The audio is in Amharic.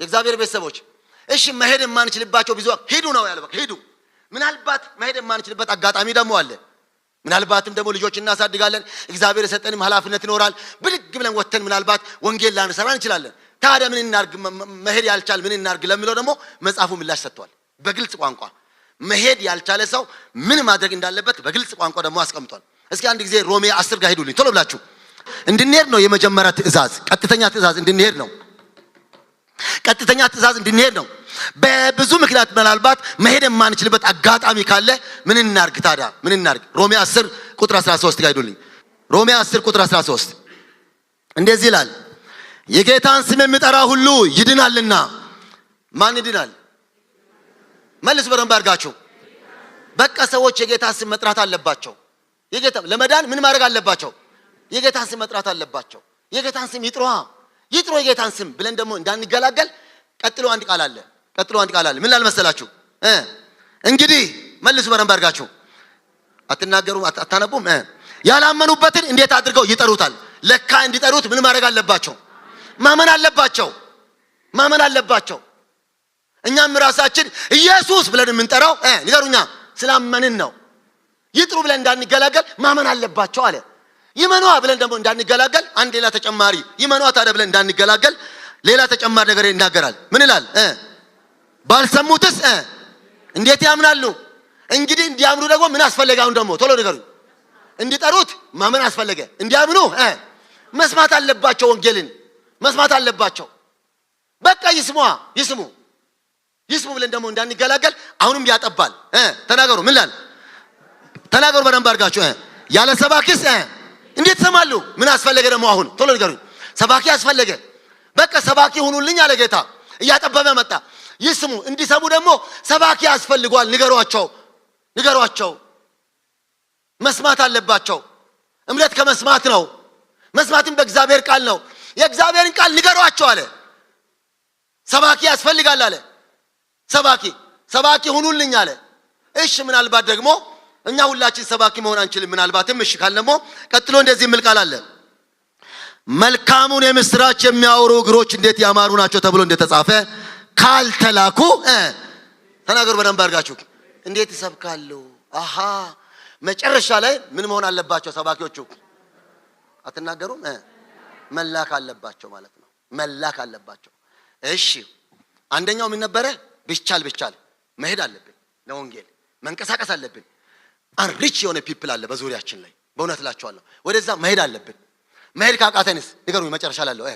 የእግዚአብሔር ቤተሰቦች እሺ መሄድ የማንችልባቸው ብዙ ሄዱ ነው ያለው። በቃ ሄዱ። ምናልባት መሄድ የማንችልበት አጋጣሚ ደግሞ አለ። ምናልባትም ደግሞ ልጆች እናሳድጋለን፣ እግዚአብሔር የሰጠንም ኃላፊነት ይኖራል። ብድግ ብለን ወተን ምናልባት ወንጌል ላንሰራ እንችላለን። ታዲያ ምን እናርግ? መሄድ ያልቻል ምን እናርግ ለሚለው ደግሞ መጽሐፉ ምላሽ ሰጥቷል በግልጽ ቋንቋ። መሄድ ያልቻለ ሰው ምን ማድረግ እንዳለበት በግልጽ ቋንቋ ደግሞ አስቀምጧል። እስኪ አንድ ጊዜ ሮሜ 10 ጋር ሄዱልኝ ቶሎ ብላችሁ። እንድንሄድ ነው የመጀመሪያ ትእዛዝ፣ ቀጥተኛ ትእዛዝ እንድንሄድ ነው። ቀጥተኛ ትእዛዝ እንድንሄድ ነው። በብዙ ምክንያት ምናልባት መሄድ የማንችልበት አጋጣሚ ካለ ምን እናርግ? ታዲያ ምን እናርግ? ሮሜ 10 ቁጥር 13 ጋር ሄዱልኝ። ሮሜ 10 ቁጥር 13 እንደዚህ ይላል፣ የጌታን ስም የሚጠራ ሁሉ ይድናልና። ማን ይድናል? መልስ በደንብ አድርጋችሁ። በቃ ሰዎች የጌታን ስም መጥራት አለባቸው። የጌታ ለመዳን ምን ማድረግ አለባቸው? የጌታን ስም መጥራት አለባቸው። የጌታን ስም ይጥሩ የጌታን ስም ብለን ደግሞ እንዳንገላገል ቀጥሎ አንድ ቃል አለ። ምን ላል መሰላችሁ? እንግዲህ መልሱ በደንብ አድርጋችሁ። አትናገሩም? አታነቡም? ያላመኑበትን እንዴት አድርገው ይጠሩታል? ለካ እንዲጠሩት ምን ማድረግ አለባቸው? ማመን አለባቸው። እኛም ራሳችን ኢየሱስ ብለን የምንጠራው ንገሩኛ ስላመንን ነው። ይጥሩ ብለን እንዳንገላገል ማመን አለባቸው አለ። ይመኗ ብለን ደግሞ እንዳንገላገል አንድ ሌላ ተጨማሪ ይመኗ ታዲያ ብለን እንዳንገላገል ሌላ ተጨማሪ ነገር ይናገራል። ምን ይላል? ባልሰሙትስ እንዴት ያምናሉ? እንግዲህ እንዲያምኑ ደግሞ ምን አስፈለገ? አሁን ደግሞ ቶሎ ንገሩኝ። እንዲጠሩት ማመን አስፈለገ። እንዲያምኑ መስማት አለባቸው። ወንጌልን መስማት አለባቸው። በቃ ይስሙ ብለን ደግሞ እንዳንገላገል አሁንም ያጠባል። ተናገሩ። ምን ይላል? ተናገሩ በደንብ አድርጋችሁ። ያለ ሰባኪስ እንዴት ሰማሉ? ምን አስፈለገ ደግሞ? አሁን ቶሎ ንገሩኝ። ሰባኪ አስፈለገ። በቃ ሰባኪ ሁኑልኝ አለ ጌታ። እያጠበበ መጣ። ይስሙ። እንዲሰሙ ደግሞ ሰባኪ ያስፈልጓል። ንገሯቸው። መስማት አለባቸው። እምነት ከመስማት ነው። መስማትም በእግዚአብሔር ቃል ነው። የእግዚአብሔርን ቃል ንገሯቸው አለ። ሰባኪ ያስፈልጋል አለ። ሰባኪ ሁኑልኝ አለ። እሺ ምናልባት ደግሞ እኛ ሁላችን ሰባኪ መሆን አንችልም። ምናልባትም እሺ ካል ደግሞ ቀጥሎ እንደዚህ የሚል ቃል አለ። መልካሙን የምስራች የሚያወሩ እግሮች እንዴት ያማሩ ናቸው ተብሎ እንደተጻፈ ካልተላኩ ተናገሩ በደንብ አድርጋችሁ። እንዴት ይሰብካሉ? መጨረሻ ላይ ምን መሆን አለባቸው ሰባኪዎቹ? አትናገሩም? መላክ አለባቸው ማለት ነው። መላክ አለባቸው። እሺ አንደኛው ምን ነበረ? ብቻል መሄድ አለብን። ለወንጌል መንቀሳቀስ አለብን። አንሪች የሆነ ፒፕል አለ በዙሪያችን ላይ። በእውነት እላችኋለሁ ወደዛ መሄድ አለብን። መሄድ ካቃተንስ ንገሩኝ። መጨረሻ ላለው